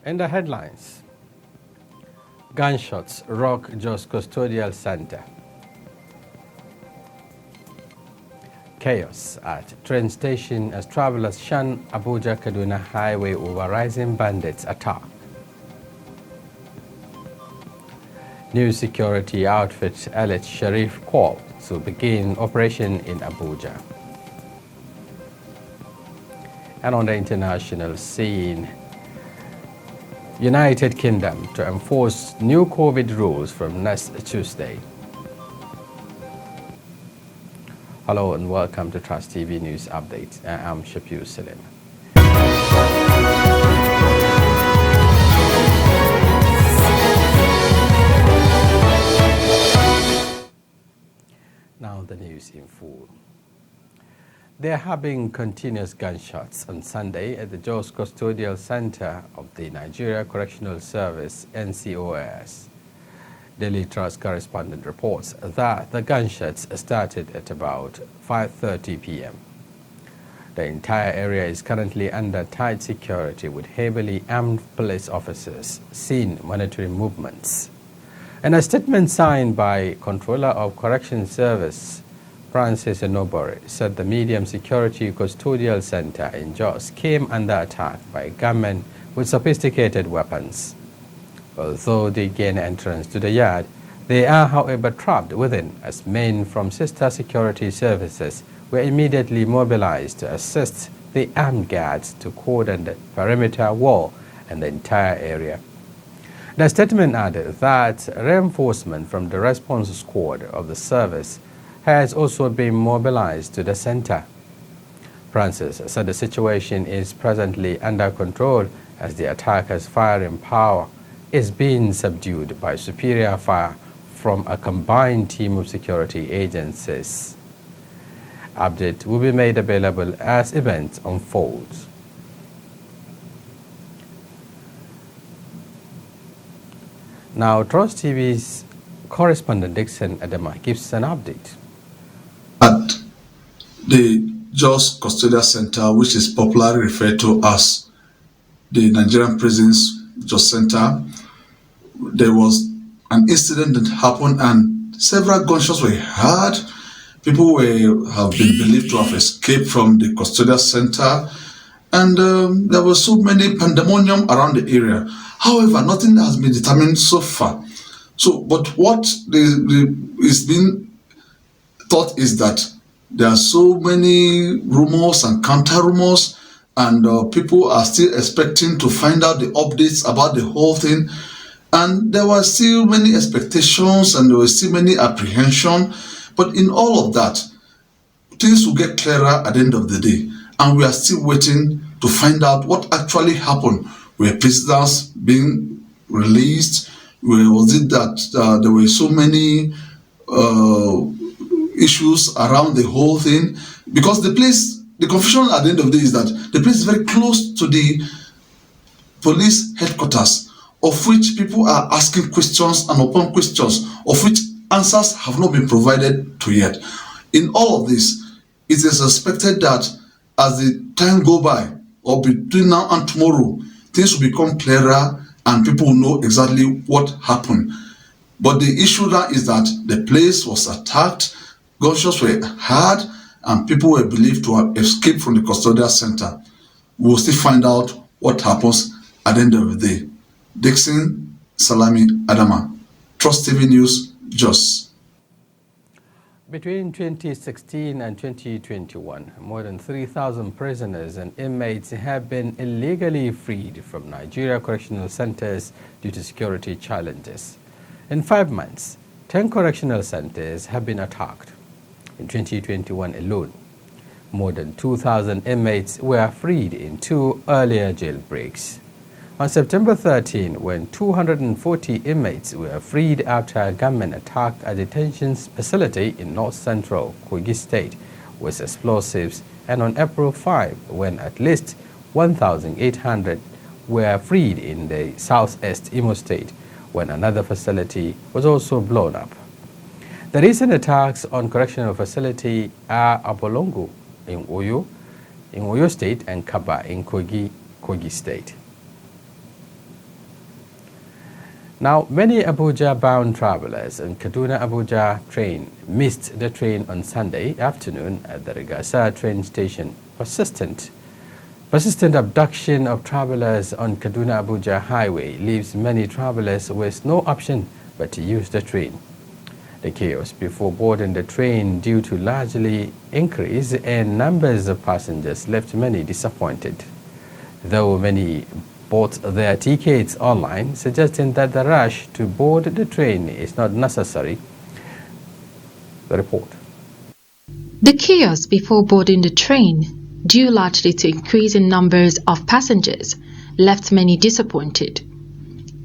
In the headlines, gunshots rock Jos Custodial Center. Chaos at train station as travelers shun Abuja-Kaduna highway over rising bandits attack. New security outfit Elite Sharif Corps to begin operation in Abuja. And on the international scene, United Kingdom to enforce new COVID rules from next Tuesday. Hello and welcome to Trust TV News Update. I'm Shapir Salim. Now the news in full. There have been continuous gunshots on Sunday at the Jos Custodial Center of the Nigeria Correctional Service, NCOS. Daily Trust correspondent reports that the gunshots started at about 5:30 p.m. The entire area is currently under tight security with heavily armed police officers seen monitoring movements. In a statement signed by Controller of Correction Service, Francis Enobore, said the medium security custodial center in Jos came under attack by gunmen with sophisticated weapons. Although they gain entrance to the yard, they are however trapped within as men from sister security services were immediately mobilized to assist the armed guards to cordon the perimeter wall and the entire area. The statement added that reinforcement from the response squad of the service has also been mobilized to the center. Francis said the situation is presently under control as the attackers' firing power is being subdued by superior fire from a combined team of security agencies. Update will be made available as events unfold. Now, Trust TV's correspondent Dixon Adama gives an update. At the Jos Custodial Center, which is popularly referred to as the Nigerian Prisons Jos Center, there was an incident that happened and several gunshots were heard. People have been believed to have escaped from the custodial center, and there was so many pandemonium around the area. However, nothing has been determined so far. But what is being thought is that there are so many rumors and counter rumors, and people are still expecting to find out the updates about the whole thing. And there were still many expectations and there was still many apprehension. But in all of that, things will get clearer at the end of the day. And we are still waiting to find out what actually happened. Were prisoners being released? Was it that there were so many issues around the whole thing? Because the confusion at the end of the day is that the place is very close to the police headquarters, of which people are asking questions and upon questions, of which answers have not been provided to yet. In all of this, it is expected that as the time go by, or between now and tomorrow, things will become clearer and people will know exactly what happened. But the issue now is that the place was attacked, gunshots were heard, and people were believed to have escaped from the custodial center. We will still find out what happens at the end of the day. Dixon Salami Adama, Trust TV News, Jos. Between 2016 and 2021, more than 3,000 prisoners and inmates have been illegally freed from Nigeria correctional centers due to security challenges. In 5 months, 10 correctional centers have been attacked. In 2021 alone, more than 2,000 inmates were freed in 2 earlier jailbreaks. On September 13, when 240 inmates were freed after a gunman attacked a detention facility in north-central Kogi State with explosives, and on April 5, when at least 1,800 were freed in the southeast Imo State, when another facility was also blown up. The recent attacks on correctional facility are Abolongo in Oyo State and Kaba in Kogi State. Now, many Abuja-bound travelers on Kaduna-Abuja train missed the train on Sunday afternoon at the Rigasa train station. Persistent abduction of travelers on Kaduna-Abuja highway leaves many travelers with no option but to use the train. The chaos before boarding the train due to largely increase in numbers of passengers left many disappointed. Though many bought their tickets online, suggesting that the rush to board the train is not necessary. The report. The chaos before boarding the train, due largely to increase in numbers of passengers, left many disappointed.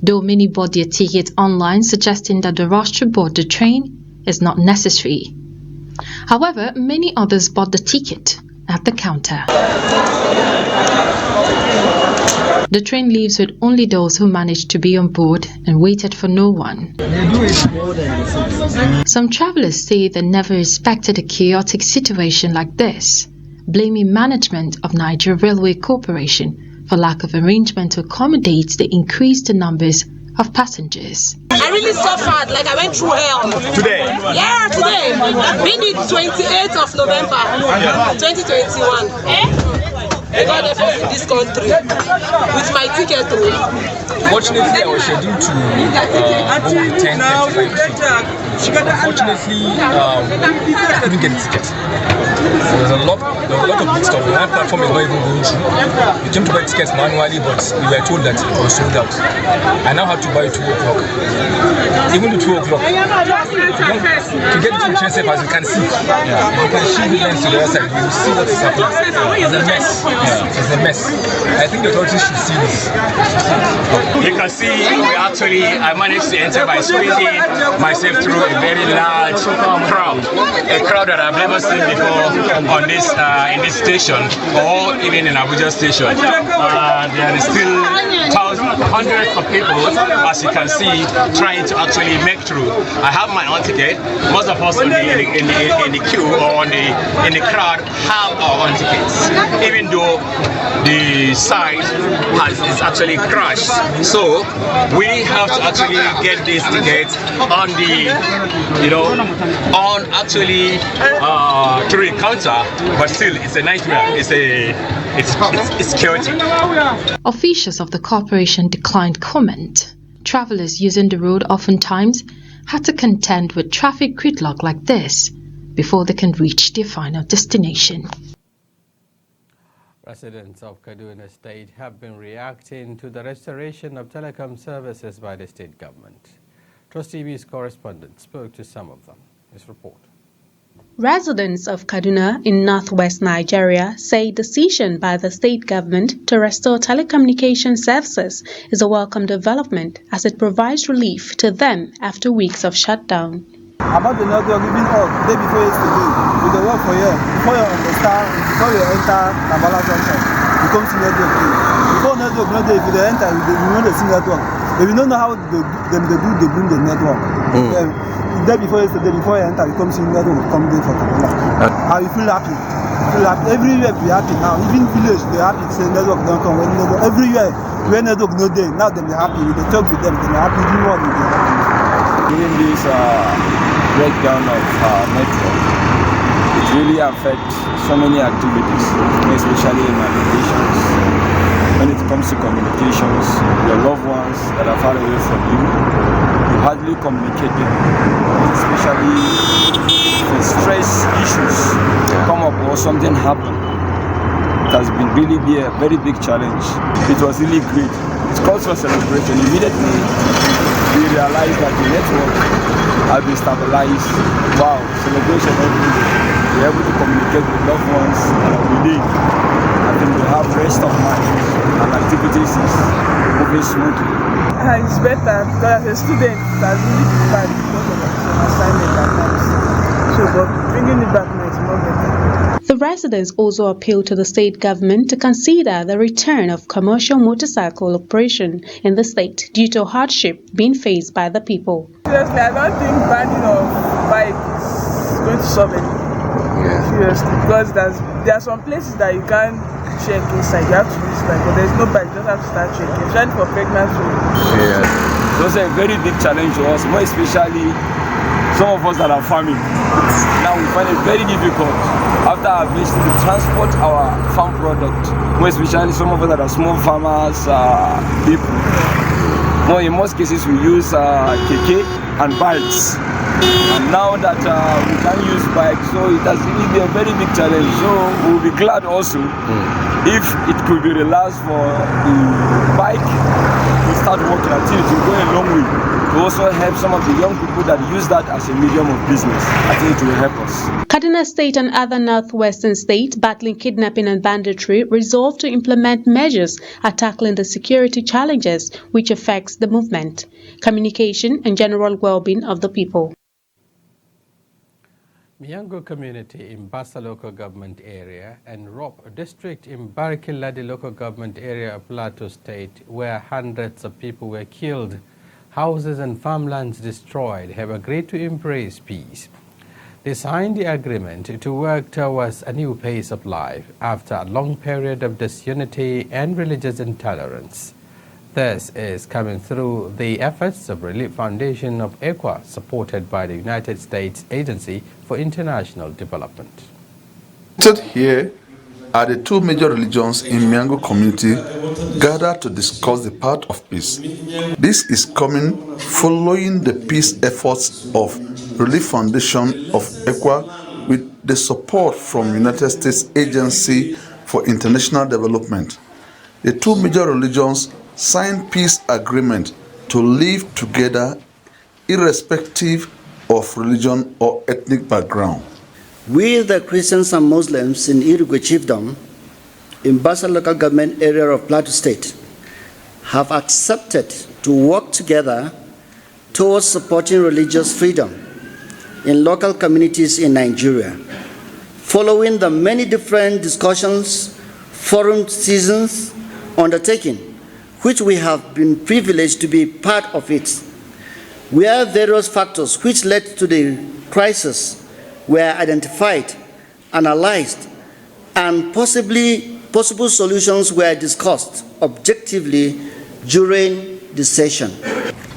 Though many bought their tickets online, suggesting that the rush to board the train is not necessary. However, many others bought the ticket at the counter. The train leaves with only those who managed to be on board and waited for no one. Some travelers say they never expected a chaotic situation like this, blaming management of Niger Railway Corporation for lack of arrangement to accommodate the increased numbers of passengers. I really suffered, like I went through hell. Today? Yeah, today. Being the 28th of November, 2021. I got the first in this country with my ticket through. Fortunately, I was scheduled to board 10:35. Unfortunately, I couldn't get a ticket. There was a lot of big stuff. The platform is not even going through. We came to buy tickets manually, but we were told that it was sold out. I now have to buy 2 o'clock. Even the 2 o'clock. To get to the train safe, as you can see, you can shift the lens to the other side. You will see what is happening. It's a mess. It's a mess. I think the authorities should see this. You can see I managed to enter by squeezing myself through a very large crowd. A crowd that I've never seen before on this in this station or even in Abuja station. There is still hundreds of people, as you can see, trying to actually make through. I have my own ticket. Most of us in the queue or in the crowd have our own tickets, even though the site is actually crashed. So we have to actually get these tickets on the, through the counter. But still, it's a nightmare. It's chaotic. Officials of the corporation declined comment. Travelers using the road oftentimes had to contend with traffic gridlock like this before they can reach their final destination. Residents of Kaduna State have been reacting to the restoration of telecom services by the state government. Trust TV's correspondent spoke to some of them. His report. Residents of Kaduna in northwest Nigeria say the decision by the state government to restore telecommunication services is a welcome development as it provides relief to them after weeks of shutdown. About the network, even the day before yesterday, we dey work for here. Before you understand, before you enter Nambala Junction, you come see network. Before network, no dey. If you enter, you know the see network. If you don't know how they bring the network. The day before yesterday, before you enter, you come see network, come there for Kaduna. And you feel happy. Everywhere we happy now. Even village, they happy. Say network don't come. Everywhere, when network no day, now they happy. We talk with them, they happy. Everyone will be happy. During this breakdown of network, it really affects so many activities, especially in applications. When it comes to communications, your loved ones that are far away from you, you hardly communicate them, especially when stress issues come up or something happen. It has been really a very big challenge. It was really great. It calls for celebration. Immediately we realized that the network has been stabilized. Wow, celebration every day. We're able to communicate with loved ones every day. I think we have rest of mind and activities is moving smoothly. It's better because as a student, it has really been bad because of some assignment at times. So, but bringing it back now is more better. The residents also appealed to the state government to consider the return of commercial motorcycle operation in the state due to hardship being faced by the people. Seriously, I don't think banning of bike is going to solve anything. Yeah. Seriously, because there are some places that you can't check inside. You have to use bike, but there's no bike. You just have to start checking. Especially for pregnant women. Yeah. It was a very big challenge to us, more especially some of us that are farming. Now we find it very difficult after harvesting to transport our farm product, more especially some of us that are small farmers, people. Well, in most cases we use keke and bikes. And now that we can use bikes, so it has really been a very big challenge. So we'll be glad also if it could be relaxed for the bike to start working until it will go a long way. To also help some of the young people that use that as a medium of business. I think it will help us. Kaduna State and other northwestern states battling kidnapping and banditry resolved to implement measures at tackling the security challenges which affects the movement, communication and general well-being of the people. Miango community in Bassa local government area and Rob district in Barikiladi local government area of Plateau State, where hundreds of people were killed, houses and farmlands destroyed, have agreed to embrace peace. They signed the agreement to work towards a new pace of life after a long period of disunity and religious intolerance. This is coming through the efforts of Relief Foundation of ECWA, supported by the United States Agency for International Development. Here are the two major religions in Miango community gathered to discuss the path of peace. This is coming following the peace efforts of Relief Foundation of ECWA with the support from United States Agency for International Development. The two major religions signed peace agreement to live together irrespective of religion or ethnic background. We, the Christians and Muslims in Irigwe Chiefdom, in Bassa local government area of Plateau State, have accepted to work together towards supporting religious freedom in local communities in Nigeria. Following the many different discussions, forum seasons undertaken, which we have been privileged to be part of it, where various factors which led to the crisis were identified, analyzed, and possible solutions were discussed objectively during the session.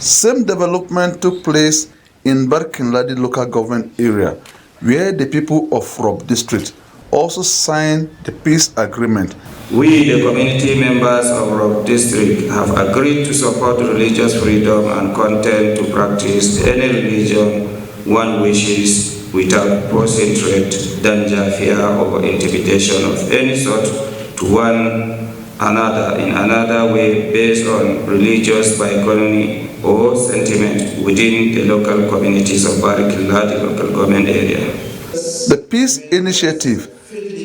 Same development took place in Barkinladi local government area, where the people of Rob district also signed the peace agreement. We, the community members of Rob district, have agreed to support religious freedom and consent to practice any religion one wishes without posing threat, danger, fear, or intimidation of any sort to one another in another way based on religious background or sentiment within the local communities of Barikiladi local government area. The peace initiative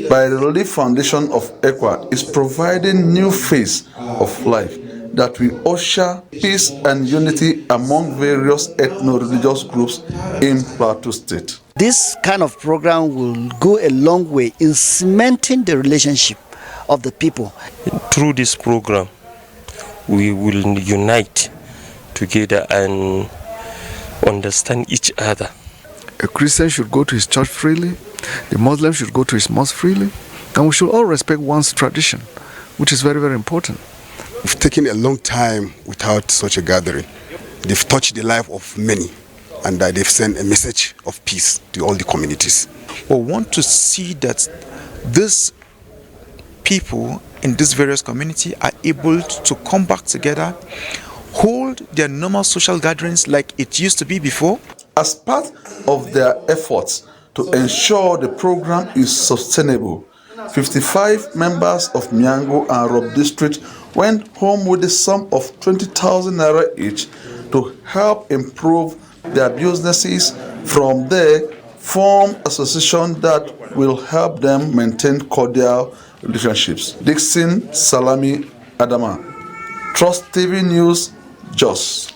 by the Relief Foundation of ECWA is providing new phase of life that will usher peace and unity among various ethno-religious groups in Plateau State. This kind of program will go a long way in cementing the relationship of the people. Through this program, we will unite together and understand each other. A Christian should go to his church freely, the Muslim should go to his mosque freely, and we should all respect one's tradition, which is very, very important. We've taken a long time without such a gathering. They've touched the life of many, and they've sent a message of peace to all the communities. We want to see that these people in these various communities are able to come back together, hold their normal social gatherings like it used to be before. As part of their efforts to ensure the program is sustainable, 55 members of Miango and Rob district went home with a sum of 20,000 naira each to help improve their businesses. From there, form association that will help them maintain cordial relationships. Dixon Salami Adama, Trust TV News, Jos.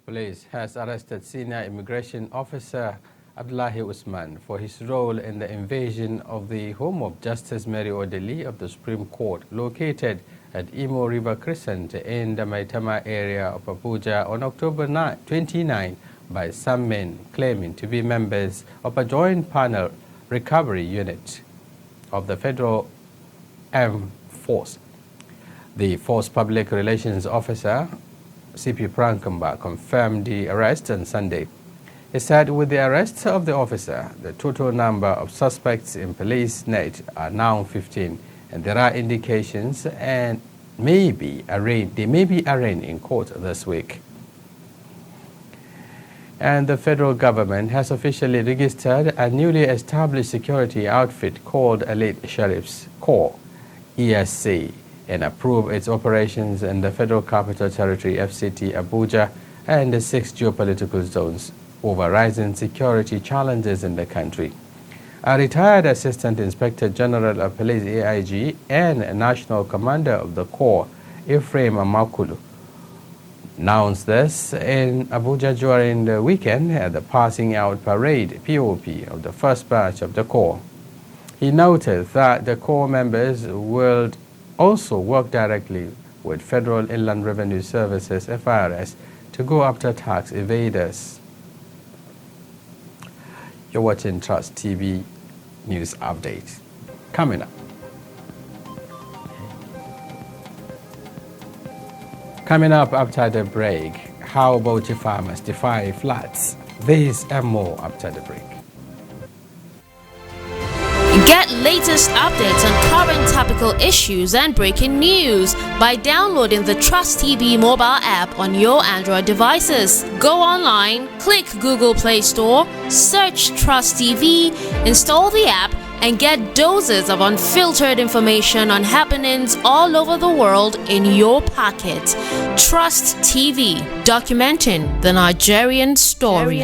Police has arrested senior immigration officer Abdullahi Usman for his role in the invasion of the home of Justice Mary Odeli of the Supreme Court, located at Imo River Crescent in the Maitama area of Abuja on October 29 by some men claiming to be members of a joint panel recovery unit of the Federal Armed Force. The Force Public Relations Officer CP Prankamba confirmed the arrest on Sunday. He said with the arrest of the officer, the total number of suspects in police net are now 15, and there are indications and they may be arraigned in court this week. And the federal government has officially registered a newly established security outfit called Elite Sheriffs Corps, ESC, and approved its operations in the Federal Capital Territory, FCT, Abuja, and the 6 geopolitical zones over rising security challenges in the country. A retired Assistant Inspector General of Police AIG and National Commander of the Corps, Ephraim Amakulu, announced this in Abuja during the weekend at the passing out parade POP of the first batch of the Corps. He noted that the Corps members will also work directly with Federal Inland Revenue Services FIRS to go after tax evaders. You're watching Trust TV News Update. Coming up. Coming up after the break, how Bauchi farmers defy floods. This and more after the break. Get latest updates on current topical issues and breaking news by downloading the Trust TV mobile app on your Android devices. Go online, click Google Play Store, search Trust TV, install the app, and get doses of unfiltered information on happenings all over the world in your pocket. Trust TV, documenting the Nigerian story.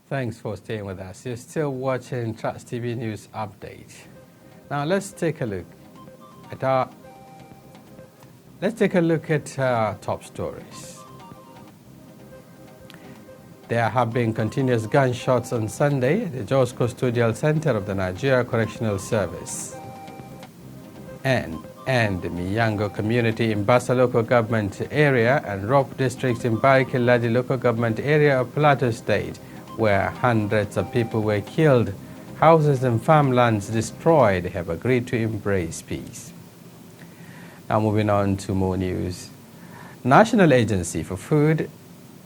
Thanks for staying with us. You're still watching Trust TV News Update. Now let's take a look at our top stories. There have been continuous gunshots on Sunday at the Jos Custodial Center of the Nigeria Correctional Service and the Miyango community in Basa local government area and Rock districts in Bariki-Ladi local government area of Plateau State, where hundreds of people were killed, houses and farmlands destroyed, have agreed to embrace peace. Now moving on to more news. National Agency for Food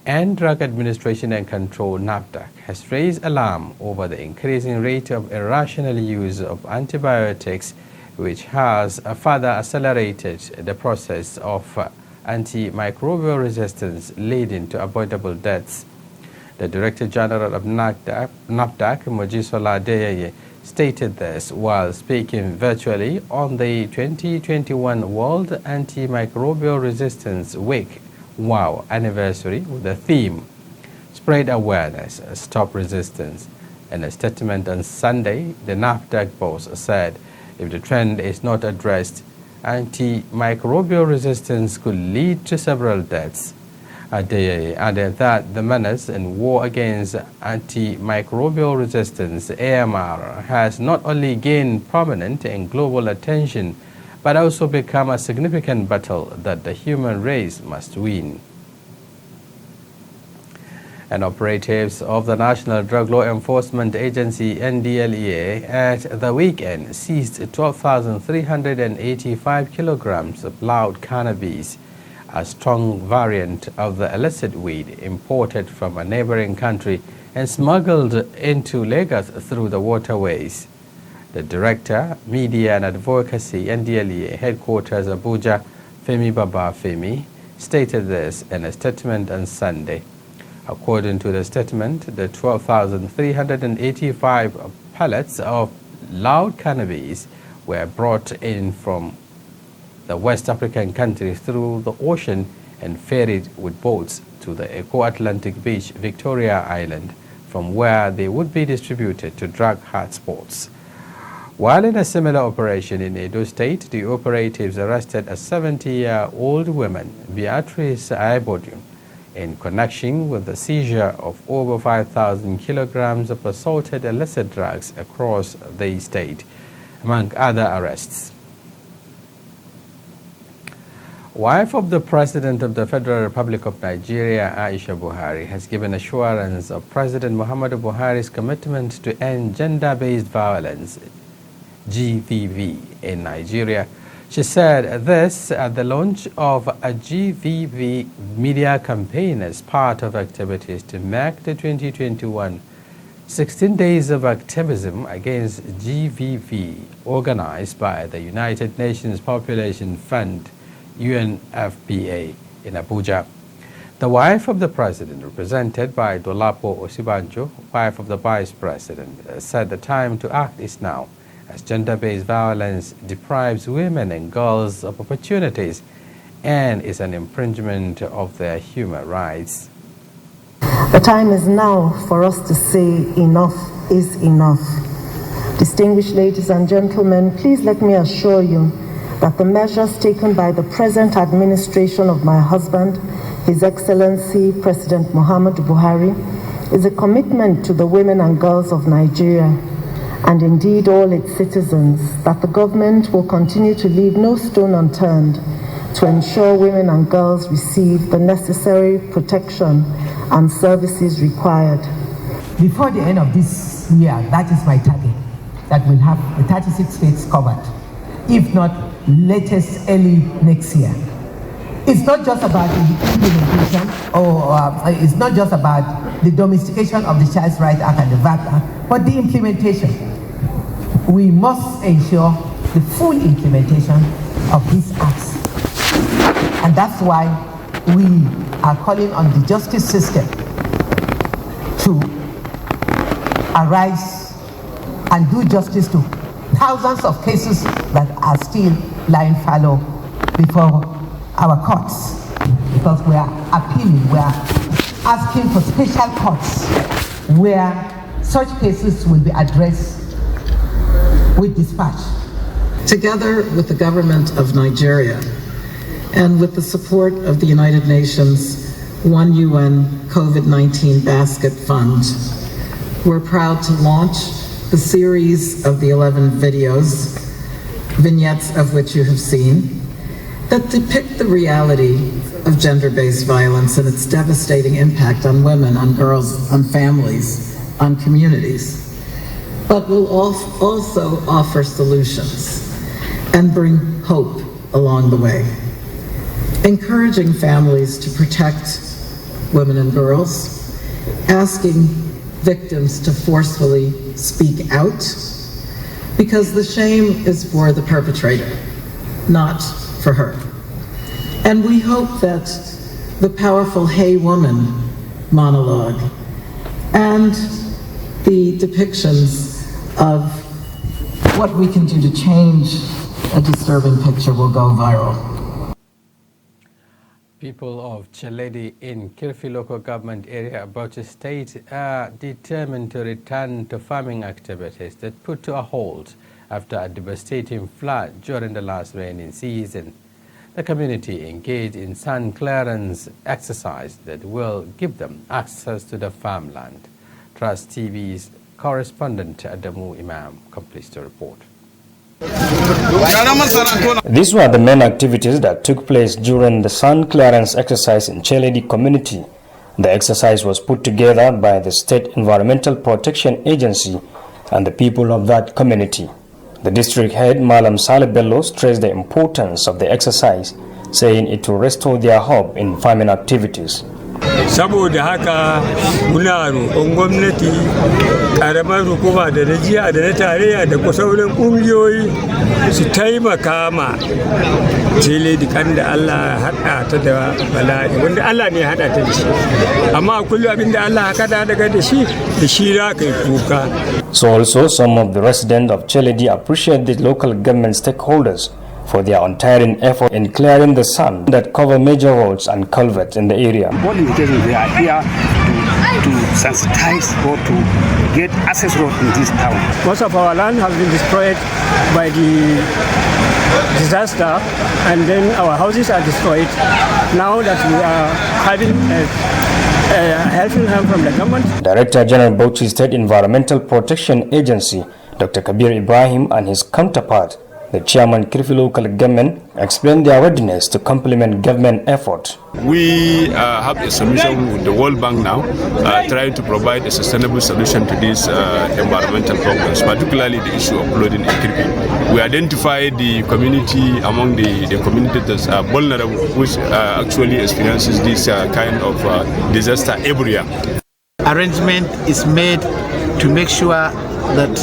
and Drug Administration and Control, NAFDAC, has raised alarm over the increasing rate of irrational use of antibiotics, which has further accelerated the process of antimicrobial resistance, leading to avoidable deaths. The Director General of NAFDAC, Mojisola Adeyeye, stated this while speaking virtually on the 2021 World Antimicrobial Resistance Week WOW anniversary with the theme Spread Awareness, Stop Resistance. In a statement on Sunday, the NAFDAC boss said if the trend is not addressed, antimicrobial resistance could lead to several deaths. Adeyeye added that the menace in war against antimicrobial resistance, AMR, has not only gained prominent in global attention, but also become a significant battle that the human race must win. And operatives of the National Drug Law Enforcement Agency, NDLEA, at the weekend seized 12,385 kilograms of loud cannabis, a strong variant of the illicit weed imported from a neighboring country and smuggled into Lagos through the waterways. The Director, Media and Advocacy, NDLEA Headquarters Abuja, Femi Baba Femi, stated this in a statement on Sunday. According to the statement, the 12,385 pallets of loud cannabis were brought in from the West African country through the ocean and ferried with boats to the Eco-Atlantic Beach, Victoria Island, from where they would be distributed to drug hotspots. While in a similar operation in Edo State, the operatives arrested a 70-year-old woman, Beatrice Aibodium, in connection with the seizure of over 5,000 kilograms of assorted illicit drugs across the state, among other arrests. Wife of the President of the Federal Republic of Nigeria, Aisha Buhari, has given assurance of President Muhammadu Buhari's commitment to end gender-based violence, GVV, in Nigeria. She said this at the launch of a GVV media campaign as part of activities to mark the 2021 16 Days of Activism Against GVV, organized by the United Nations Population Fund, UNFPA, in Abuja. The wife of the president, represented by Dolapo Osibanjo, wife of the vice president, said the time to act is now, as gender-based violence deprives women and girls of opportunities and is an infringement of their human rights. The time is now for us to say enough is enough. Distinguished ladies and gentlemen, please let me assure you that the measures taken by the present administration of my husband, His Excellency President Muhammadu Buhari, is a commitment to the women and girls of Nigeria, and indeed all its citizens, that the government will continue to leave no stone unturned to ensure women and girls receive the necessary protection and services required. Before the end of this year, that is my target, that we'll have the 36 states covered, if not latest early next year. It's not just about the implementation, or it's not just about the domestication of the Child Rights Act and the VAT Act, but the implementation. We must ensure the full implementation of these acts. And that's why we are calling on the justice system to arise and do justice to thousands of cases that are still lying fallow before our courts, because we are appealing, we are asking for special courts where such cases will be addressed with dispatch. Together with the government of Nigeria and with the support of the United Nations One UN COVID-19 Basket Fund, we're proud to launch the series of the 11 videos, vignettes of which you have seen, that depict the reality of gender-based violence and its devastating impact on women, on girls, on families, on communities, but will also offer solutions and bring hope along the way, encouraging families to protect women and girls, asking victims to forcefully speak out, because the shame is for the perpetrator, not for her. And we hope that the powerful Hey Woman monologue and the depictions of what we can do to change a disturbing picture will go viral. People of Cheledi in Kirfi local government area of Bauchi State are determined to return to farming activities that put to a halt after a devastating flood during the last rainy season. The community engaged in sand clearance exercise that will give them access to the farmland. Trust TV's correspondent Adamu Imam completes the report. These were the main activities that took place during the sand clearance exercise in Cheledi community. The exercise was put together by the State Environmental Protection Agency and the people of that community. The district head, Malam Saleh Bello, stressed the importance of the exercise, saying it will restore their hope in farming activities. Saboda haka muna roƙon gwamnati ƙaramar hukuma da na jiya da na tarayya da sauran ƙungiyoyi su taimaka ma Cheledi kan da Allah haɗa ta da bala'i wanda Allah ne haɗa ta da shi amma kullum abin da Allah haɗa daga da shi za ka yi kuka. So also some of the residents of Cheledi appreciate the local government stakeholders for their untiring effort in clearing the sand that cover major roads and culverts in the area. All investors, they are here to sensitize or to get access road in this town. Most of our land has been destroyed by the disaster, and then our houses are destroyed. Now that we are having helping hand from the government. Director General Bauchi State Environmental Protection Agency, Dr. Kabir Ibrahim, and his counterpart, the chairman Kirfi Local Government, explained their readiness to complement government effort. We have a solution with the World Bank now, trying to provide a sustainable solution to these environmental problems, particularly the issue of flooding in Kirfi. We identify the community among the community that are vulnerable, which actually experiences this kind of disaster every year. Arrangement is made to make sure that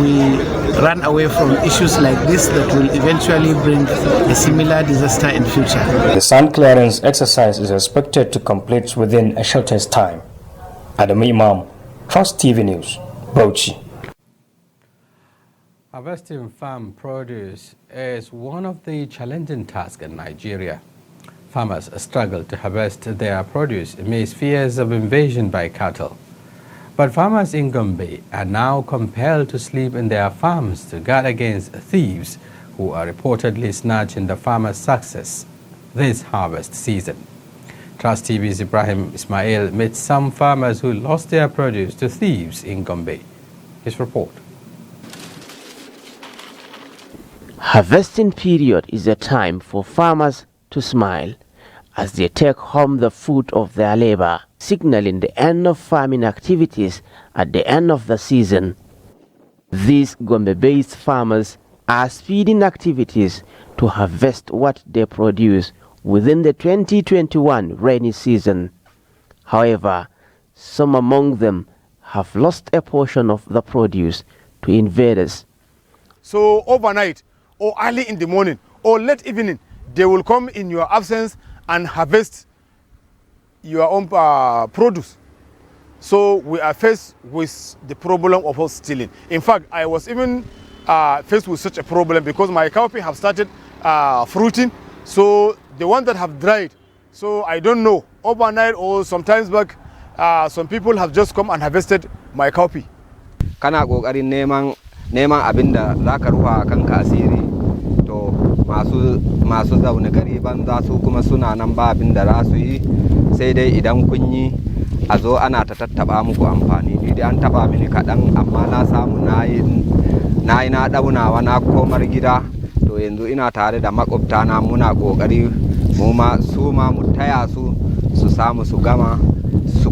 we run away from issues like this that will eventually bring a similar disaster in future. The sand clearance exercise is expected to complete within a shortest time. Adam Imam, Trust TV News, Bauchi. Harvesting farm produce is one of the challenging tasks in Nigeria. Farmers struggle to harvest their produce amidst fears of invasion by cattle. But farmers in Gombe are now compelled to sleep in their farms to guard against thieves who are reportedly snatching the farmers' success this harvest season. Trust TV's Ibrahim Ismail met some farmers who lost their produce to thieves in Gombe. His report. Harvesting period is a time for farmers to smile as they take home the fruit of their labor, signaling the end of farming activities at the end of the season. These Gombe-based farmers are speeding activities to harvest what they produce within the 2021 rainy season. However, some among them have lost a portion of the produce to invaders. So overnight or early in the morning or late evening, they will come in your absence and harvest your own produce. So we are faced with the problem of us stealing. In fact, I was even faced with such a problem because my cowpea have started fruiting. So the one that have dried, so I don't know, overnight or sometimes back, some people have just come and harvested my cowpea. Kana kokarin neman abinda zaka rufa kanka asiri to masu zaune gari banza su kuma suna nan ba abin da za su yi sai dai idan kun yi a zo ana ta tattaba muku amfani ni dai an taba mini kaɗan amma na samu na ɗaunawa na komar gida to yanzu ina tare da makwabta na muna ƙoƙari mu ma su ma mu taya su samu su gama su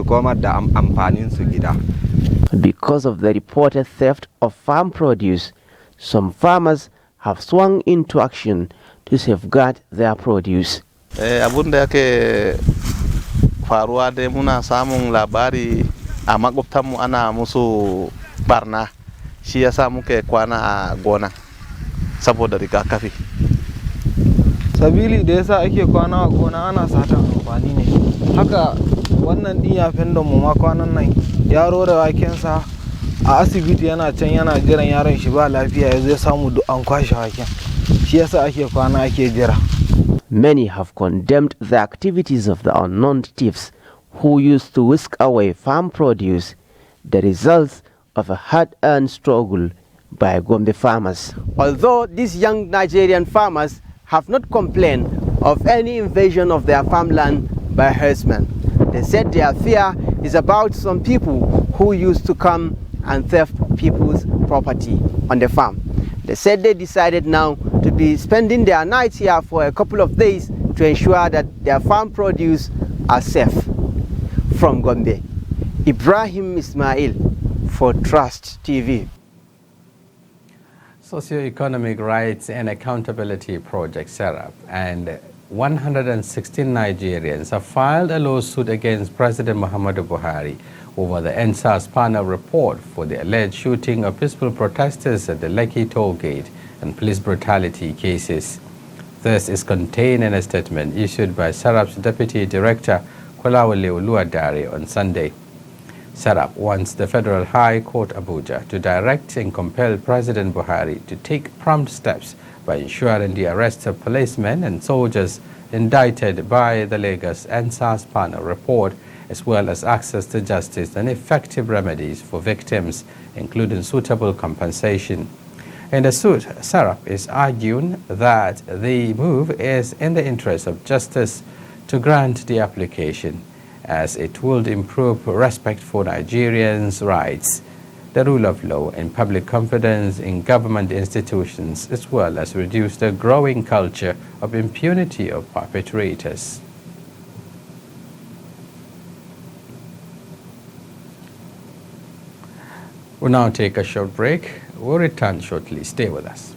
komar da amfanin su gida. Because of the reported theft of farm produce, some farmers have swung into action to safeguard their produce. Abun da yake faruwa dai muna samun labari a makwabtanmu ana musu barna shi yasa muke kwana a gona saboda rigakafi. Sabili da yasa ake kwana a gona ana satan amfani ne. Haka wannan din yafen da mu ma kwanan nan yaro da wakensa a asibiti yana can yana jiran yaron shi ba lafiya ya zai samu an kwashe waken. Shi yasa ake kwana ake jira. Many have condemned the activities of the unknown thieves who used to whisk away farm produce, the results of a hard-earned struggle by Gombe farmers. Although these young Nigerian farmers have not complained of any invasion of their farmland by herdsmen, they said their fear is about some people who used to come and theft people's property on the farm. They said they decided now to be spending their nights here for a couple of days to ensure that their farm produce are safe. From Gombe, Ibrahim Ismail for Trust TV. Socioeconomic Rights and Accountability Project, SERAP, and 116 Nigerians have filed a lawsuit against President Muhammadu Buhari over the NSAS panel report for the alleged shooting of peaceful protesters at the Lekki toll gate and police brutality cases. This is contained in a statement issued by SARAP's Deputy Director Kolawole Oluwadare on Sunday. SARAP wants the Federal High Court Abuja to direct and compel President Buhari to take prompt steps by ensuring the arrest of policemen and soldiers indicted by the Lagos NSAS panel report, as well as access to justice and effective remedies for victims, including suitable compensation. In the suit, SARAP is arguing that the move is in the interest of justice to grant the application, as it would improve respect for Nigerians' rights, the rule of law, and public confidence in government institutions, as well as reduce the growing culture of impunity of perpetrators. We'll now take a short break. We'll return shortly. Stay with us.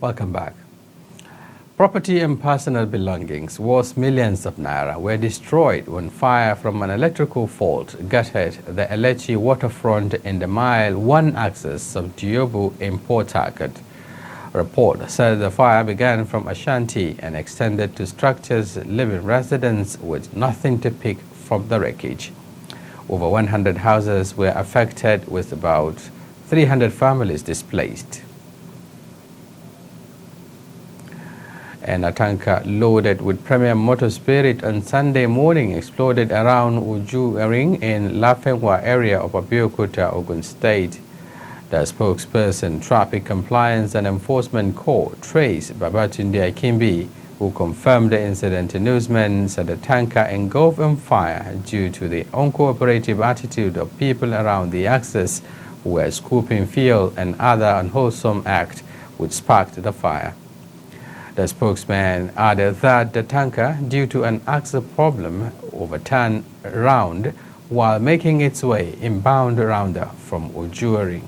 Welcome back. Property and personal belongings worth millions of naira were destroyed when fire from an electrical fault gutted the Elechi waterfront in the Mile 1 axis of Diobu in Port Harcourt. Report said the fire began from a shanty and extended to structures living residents with nothing to pick from the wreckage. Over 100 houses were affected, with about 300 families displaced. And a tanker loaded with premium motor spirit on Sunday morning exploded around Ujuering in Lafenwa area of Abeokuta, Ogun State. The spokesperson, Traffic Compliance and Enforcement Corps, Trace Babatunde Akimbi, who confirmed the incident to newsmen, said the tanker engulfed in fire due to the uncooperative attitude of people around the axis who were scooping fuel and other unwholesome acts which sparked the fire. The spokesman added that the tanker, due to an axle problem, overturned around while making its way inbound around from Ujuering,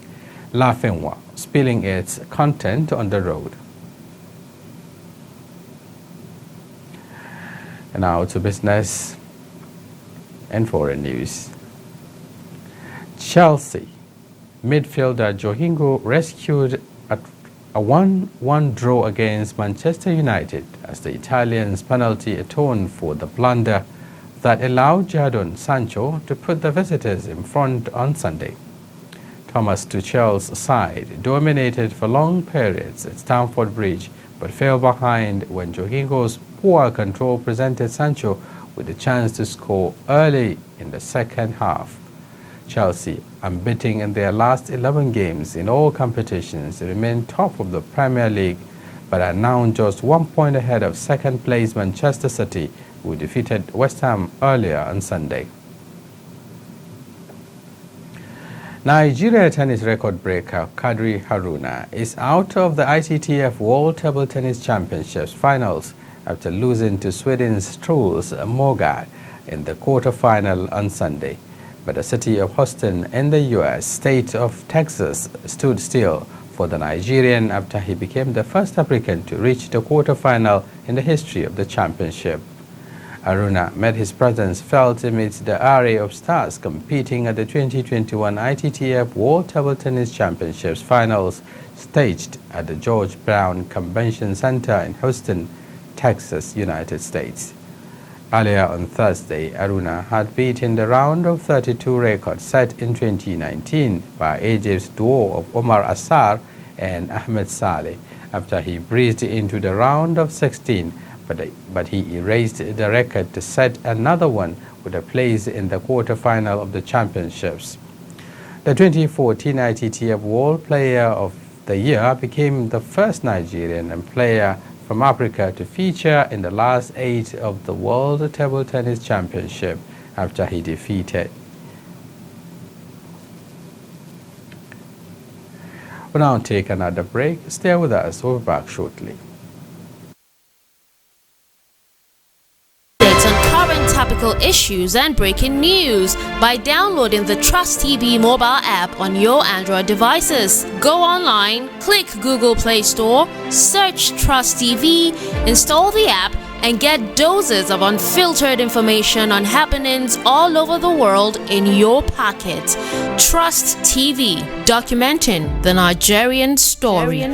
Lafenwa, spilling its content on the road. And now to business and foreign news. Chelsea midfielder Jorginho rescued a 1-1 draw against Manchester United as the Italians' penalty atoned for the blunder that allowed Jadon Sancho to put the visitors in front on Sunday. Thomas Tuchel's side dominated for long periods at Stamford Bridge but fell behind when Jorginho's poor control presented Sancho with a chance to score early in the second half. Chelsea, unbeaten in their last 11 games in all competitions, remain top of the Premier League but are now just 1 point ahead of second-place Manchester City, who defeated West Ham earlier on Sunday. Nigeria tennis record breaker Kadri Haruna is out of the ITTF World Table Tennis Championships finals after losing to Sweden's Truls Mogard in the quarterfinal on Sunday. But the city of Houston in the U.S. state of Texas stood still for the Nigerian after he became the first African to reach the quarterfinal in the history of the championship. Aruna made his presence felt amidst the array of stars competing at the 2021 ITTF World Table Tennis Championships finals staged at the George Brown Convention Center in Houston, Texas, United States. Earlier on Thursday, Aruna had beaten the round of 32 record set in 2019 by Egypt's duo of Omar Assar and Ahmed Saleh after he breezed into the round of 16, but he erased the record to set another one with a place in the quarterfinal of the championships. The 2014 ITTF World Player of the Year became the first Nigerian and player from Africa to feature in the last 8 of the World Table Tennis Championship after he defeated. We'll now take another break. Stay with us. We'll be back shortly. On current topical issues and breaking news by downloading the Trust TV mobile app on your Android devices. Go online, click Google Play Store, search Trust TV, install the app, and get doses of unfiltered information on happenings all over the world in your pocket. Trust TV, documenting the Nigerian story.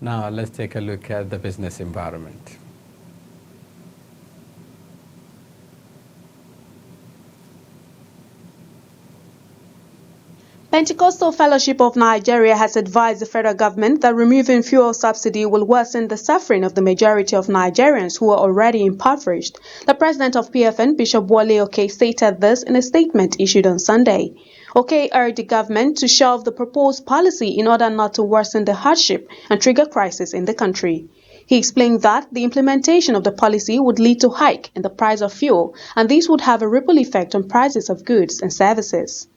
Now let's take a look at the business environment. Pentecostal Fellowship of Nigeria has advised the federal government that removing fuel subsidy will worsen the suffering of the majority of Nigerians who are already impoverished. The president of PFN, Bishop Wale Oke, stated this in a statement issued on Sunday. Oke urged the government to shelve the proposed policy in order not to worsen the hardship and trigger crisis in the country. He explained that the implementation of the policy would lead to a hike in the price of fuel, and this would have a ripple effect on prices of goods and services.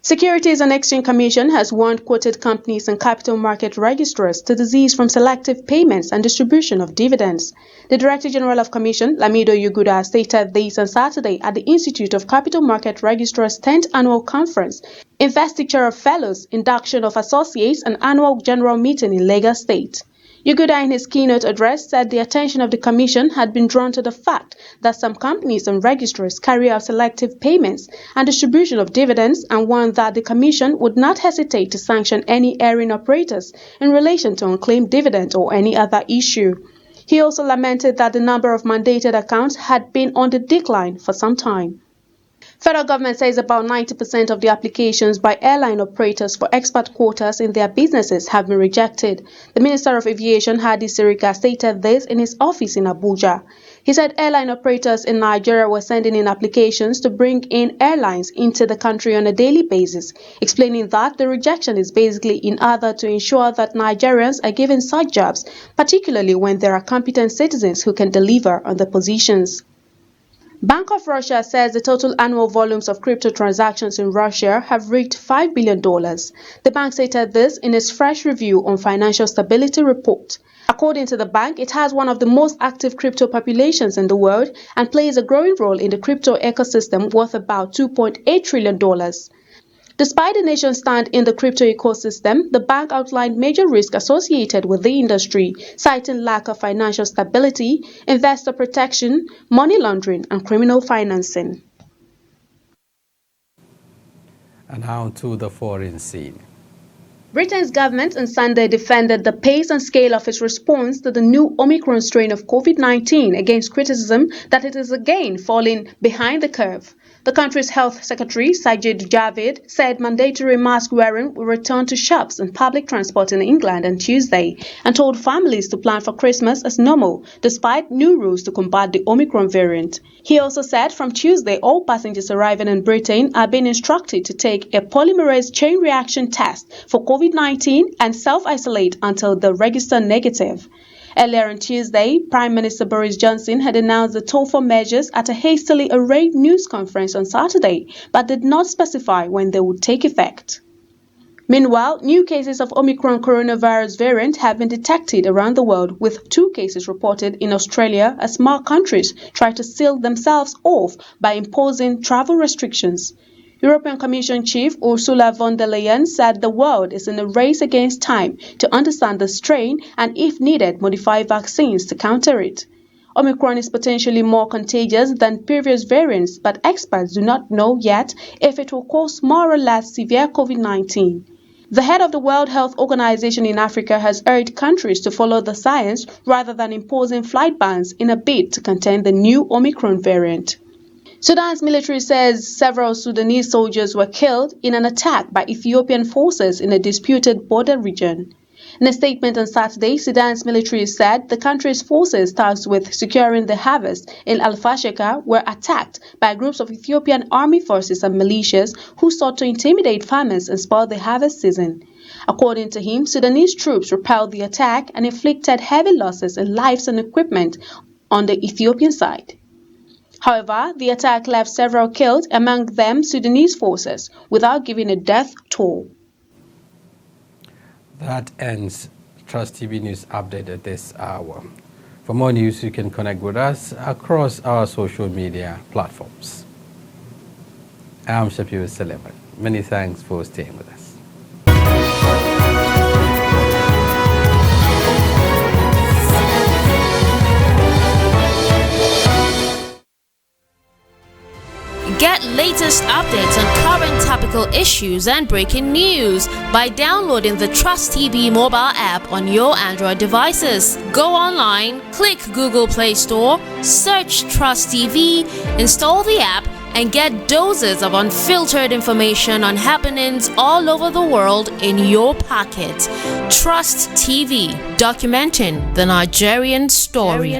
Securities and Exchange Commission has warned quoted companies and capital market registrars to desist from selective payments and distribution of dividends. The Director General of Commission, Lamido Yuguda, stated this on Saturday at the Institute of Capital Market Registrars' 10th Annual Conference, Investiture of Fellows, Induction of Associates, and Annual General Meeting in Lagos State. Yuguda, in his keynote address, said the attention of the Commission had been drawn to the fact that some companies and registrars carry out selective payments and distribution of dividends, and warned that the Commission would not hesitate to sanction any erring operators in relation to unclaimed dividends or any other issue. He also lamented that the number of mandated accounts had been on the decline for some time. Federal government says about 90% of the applications by airline operators for expat quotas in their businesses have been rejected. The Minister of Aviation, Hadi Sirika, stated this in his office in Abuja. He said airline operators in Nigeria were sending in applications to bring in airlines into the country on a daily basis, explaining that the rejection is basically in order to ensure that Nigerians are given such jobs, particularly when there are competent citizens who can deliver on the positions. Bank of Russia says the total annual volumes of crypto transactions in Russia have reached $5 billion. The bank stated this in its fresh review on financial stability report. According to the bank, it has one of the most active crypto populations in the world and plays a growing role in the crypto ecosystem worth about $2.8 trillion. Despite the nation's stand in the crypto ecosystem, the bank outlined major risks associated with the industry, citing lack of financial stability, investor protection, money laundering, and criminal financing. And now to the foreign scene. Britain's government on Sunday defended the pace and scale of its response to the new Omicron strain of COVID-19 against criticism that it is again falling behind the curve. The country's health secretary, Sajid Javid, said mandatory mask wearing will return to shops and public transport in England on Tuesday and told families to plan for Christmas as normal, despite new rules to combat the Omicron variant. He also said from Tuesday, all passengers arriving in Britain are being instructed to take a polymerase chain reaction test for COVID-19 and self-isolate until they register negative. Earlier on Tuesday, Prime Minister Boris Johnson had announced the tougher measures at a hastily arranged news conference on Saturday, but did not specify when they would take effect. Meanwhile, new cases of Omicron coronavirus variant have been detected around the world, with 2 cases reported in Australia as more countries try to seal themselves off by imposing travel restrictions. European Commission Chief Ursula von der Leyen said the world is in a race against time to understand the strain and, if needed, modify vaccines to counter it. Omicron is potentially more contagious than previous variants, but experts do not know yet if it will cause more or less severe COVID-19. The head of the World Health Organization in Africa has urged countries to follow the science rather than imposing flight bans in a bid to contain the new Omicron variant. Sudan's military says several Sudanese soldiers were killed in an attack by Ethiopian forces in a disputed border region. In a statement on Saturday, Sudan's military said the country's forces tasked with securing the harvest in Al-Fashaka were attacked by groups of Ethiopian army forces and militias who sought to intimidate farmers and spoil the harvest season. According to him, Sudanese troops repelled the attack and inflicted heavy losses in lives and equipment on the Ethiopian side. However, the attack left several killed, among them Sudanese forces, without giving a death toll. That ends Trust TV News Update at this hour. For more news, you can connect with us across our social media platforms. I'm Shapiro Suleiman. Many thanks for staying with us. Get latest updates on current topical issues and breaking news by downloading the Trust TV mobile app on your Android devices. Go online, click Google Play Store, search Trust TV, install the app, and get doses of unfiltered information on happenings all over the world in your pocket. Trust TV, documenting the Nigerian story.